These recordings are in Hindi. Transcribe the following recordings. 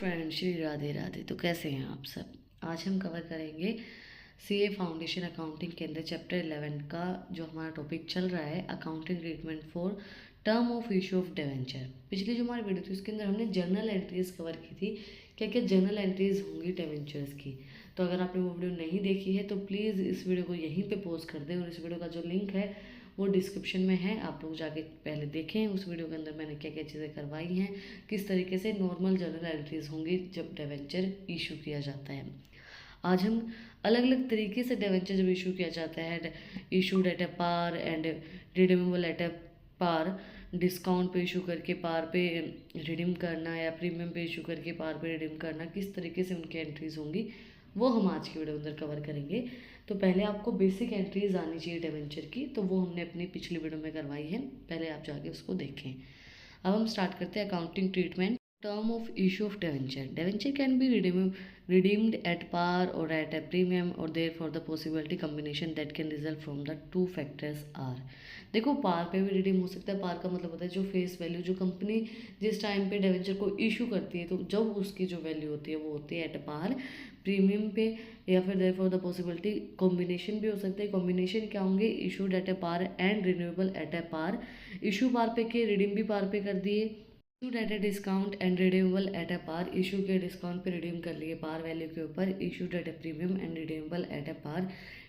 फ्रेंड, श्री राधे राधे। तो कैसे हैं आप सब। आज हम कवर करेंगे सीए फाउंडेशन अकाउंटिंग के अंदर चैप्टर 11 का जो हमारा टॉपिक चल रहा है, accounting treatment for term of issue of debenture. पिछली जो हमारी वीडियो थी उसके अंदर हमने जर्नल एंट्रीज कवर की थी, क्या क्या जर्नल एंट्रीज होंगी डिवेंचर्स की। तो अगर आपने वो वीडियो नहीं देखी है तो प्लीज़ इस वीडियो को यहीं पे पॉज कर दें, और इस वीडियो का जो लिंक है वो डिस्क्रिप्शन में है, आप लोग जाके पहले देखें। उस वीडियो के अंदर मैंने क्या क्या चीज़ें करवाई हैं, किस तरीके से नॉर्मल जर्नल एंट्रीज होंगी जब डिवेंचर इशू किया जाता है। आज हम अलग अलग तरीके से डिवेंचर जब इशू किया जाता है, issued at a par and redeemable at a par, discount पे इशू करके पार पे रिडीम करना या प्रीमियम पे इशू करके पार पे रिडीम करना, किस तरीके से उनकी एंट्रीज होंगी वो हम आज की वीडियो अंदर कवर करेंगे। तो पहले आपको बेसिक एंट्रीज आनी चाहिए डिवेंचर की, तो वो हमने अपनी पिछली वीडियो में करवाई है, पहले आप जाके उसको देखें। अब हम स्टार्ट करते हैं accounting treatment. Term of issue of debenture. Debenture can be redeemed at par or at a premium, or therefore the possibility combination that can result from the two factors are। देखो, पार पे भी रिडीम हो सकता है। पार का मतलब होता है जो फेस वैल्यू जो कंपनी जिस टाइम पे डिवेंचर को इशू करती है, तो जब उसकी जो वैल्यू होती है वो होती है एट पार, प्रीमियम पे, या फिर देयरफॉर द पॉसिबिलिटी कॉम्बिनेशन भी हो सकता है। कॉम्बिनेशन क्या होंगे? Issued at a par and renewable at a par. Issue par पे के, रिडीम भी पार पे कर दिए। Issued at a discount and redeemable at a par. Issue के डिस्काउंट पे रिडीम कर लिए पार वैल्यू के ऊपर। Issued at a premium and redeemable at a par.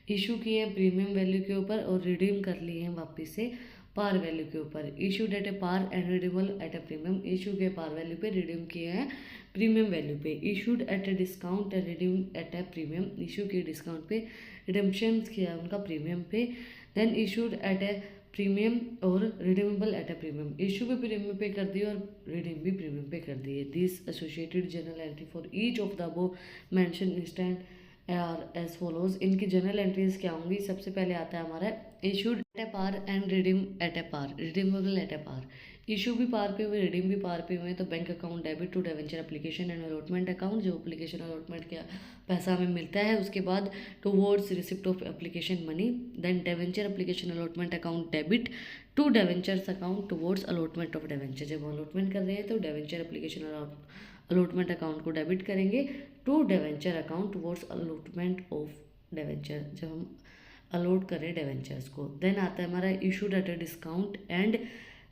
Issue किए हैं प्रीमियम वैल्यू के ऊपर और रिडीम कर लिए हैं वापस से पार वैल्यू के ऊपर। Issued at a par and redeemable at a premium. Issue के पार वैल्यू पे रिडीम किए हैं प्रीमियम वैल्यू पे। Issued at a discount and redeem at a premium. Issue के डिस्काउंट पे रिडम्पशन किया उनका प्रीमियम पे। Then issued at a premium और redeemable at a premium. Issue भी प्रीमियम पे कर दिए और रिडीम भी प्रीमियम पे कर दिए। This associated journal entry for each of the above mention instant are as follows. इनकी जर्नल एंट्रीज क्या होंगी? सबसे पहले आता है हमारा issued at a par and redeem at a par, redeemable at a par. Issue भी पार पे हुए, रिडीम भी पार पे हुए, तो bank account debit to debenture application and allotment account. जो एप्लीकेशन अलॉटमेंट का पैसा हमें मिलता है उसके बाद towards receipt of application money. Then debenture application allotment account debit to debentures account towards allotment of debenture. जब अलॉटमेंट कर रहे हैं तो डिवेंचर एप्लीकेशन अलॉटमेंट अकाउंट को डेबिट करेंगे to debenture account towards allotment of debenture, जब हम अलॉट करें डिवेंचर्स को। देन आता है हमारा issued at a discount and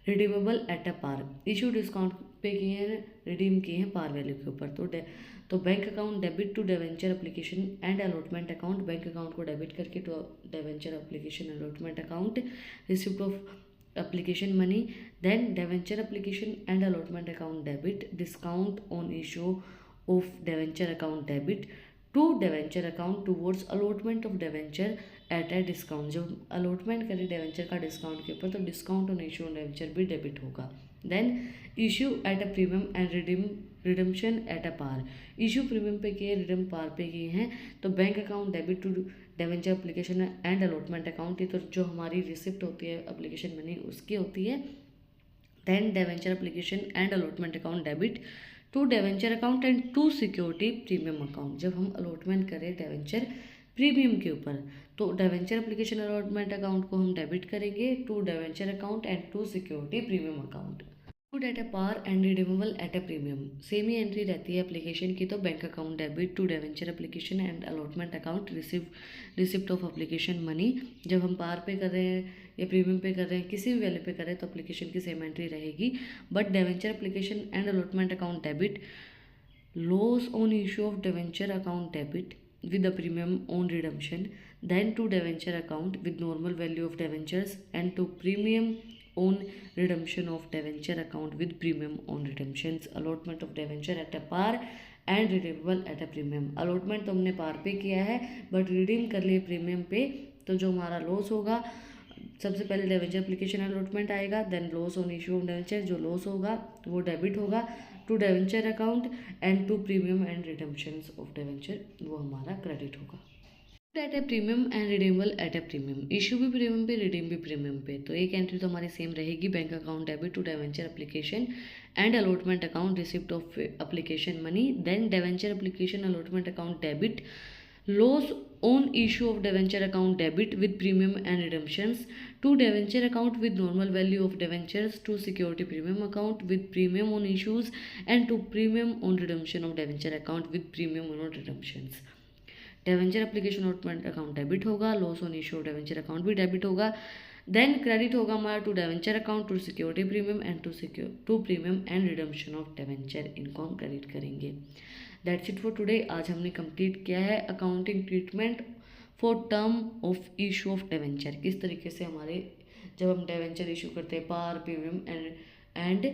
redeemable at a par. Issue discount पे किए हैं, रिडीम किए हैं पार वैल्यू के ऊपर। तो bank account debit to debenture application and allotment account. Bank account को डेबिट करके to debenture application allotment account receipt of application money. Then debenture application and allotment account debit discount on issue of debenture account debit to debenture account towards allotment of debenture at a discount. जब अलॉटमेंट करें डिवेंचर का डिस्काउंट के ऊपर तो discount on issue on debenture भी डेबिट होगा। Then issue at a premium and redemption at a par. Issue premium पे किए, रिडम पार पे किए हैं, तो bank account debit to debenture application and allotment account. ये तो जो हमारी रिसिप्ट होती है एप्लीकेशन मनी उसकी होती है। Then debenture application and allotment account debit to debenture account and to security premium account. जब हम अलॉटमेंट करें डिवेंचर प्रीमियम के ऊपर तो डिवेंचर एप्लीकेशन अलॉटमेंट अकाउंट को हम डेबिट करेंगे to debenture account and to security premium account. At a par and redeemable at a premium, same ही एंट्री रहती है एप्लीकेशन की। तो bank account debit to debenture application and allotment account receipt of application money. जब हम पार पे कर रहे हैं या प्रीमियम पे कर रहे हैं, किसी भी वैल्यू पे कर रहे हैं तो एप्लीकेशन की सेम एंट्री रहेगी। But debenture application and allotment account debit loss on issue of debenture account debit with the premium on redemption, then to debenture account with normal value of debentures and to premium on redemption of debenture account with premium on redemptions। allotment of debenture at a par and redeemable at a premium। allotment तो हमने पार पे किया है बट रिडीम कर लिए प्रीमियम पे, तो जो हमारा लॉस होगा, सबसे पहले डिवेंचर एप्लीकेशन अलॉटमेंट आएगा, then loss on issue of debenture, जो लॉस होगा वो डेबिट होगा to debenture account and to premium and redemptions of debenture, वो हमारा क्रेडिट होगा। At a premium and redeemable at a premium. Issue भी प्रीमियम पे, रिडीम भी प्रीमियम पे, तो एक एंट्री तो हमारी सेम रहेगी। Bank account debit to debenture application and allotment account receipt of application money. Then debenture application allotment account debit Loss on issue of debenture account debit with premium and redemptions to debenture account with normal value of debentures to security premium account with premium on issues and to premium on redemption of debenture account with premium on redemptions. Debenture application allotment account debit होगा, loss on issue debenture account भी डेबिट होगा, देन क्रेडिट होगा हमारा to debenture account to security premium and to premium and redemption of debenture, इनको हम क्रेडिट करेंगे. That's it for today. आज हमने कंप्लीट किया है accounting treatment for term of issue of debenture. किस तरीके से हमारे जब हम डेवेंचर इशू करते हैं पार प्रीमियम एंड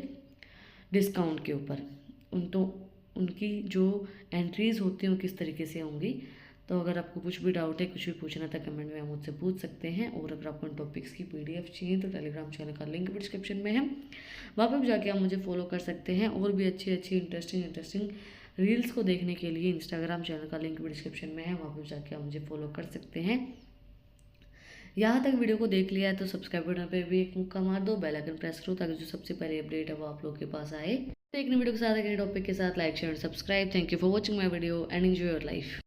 डिस्काउंट के ऊपर उनकी जो एंट्रीज होती हैं वो किस तरीके से होंगी. तो अगर आपको कुछ भी डाउट है, कुछ भी पूछना था कमेंट में आप मुझसे पूछ सकते हैं. और अगर आपको इन टॉपिक्स की PDF चाहिए तो टेलीग्राम चैनल का लिंक भी डिस्क्रिप्शन में है, वहाँ पर जाके आप मुझे फॉलो कर सकते हैं. और भी अच्छी इंटरेस्टिंग रील्स को देखने के लिए इंस्टाग्राम चैनल का लिंक भी डिस्क्रिप्शन में है, वहाँ पर जाके आप मुझे फॉलो कर सकते हैं. यहाँ तक वीडियो को देख लिया है तो सब्सक्राइब बटन पर भी एक मुक्का मार दो, बेल आइकन प्रेस करो ताकि जो सबसे पहले अपडेट है वो आप लोग के पास आए. तो एक नई वीडियो के साथ, एक नए टॉपिक के साथ like share subscribe. Thank you for watching my video and enjoy your life.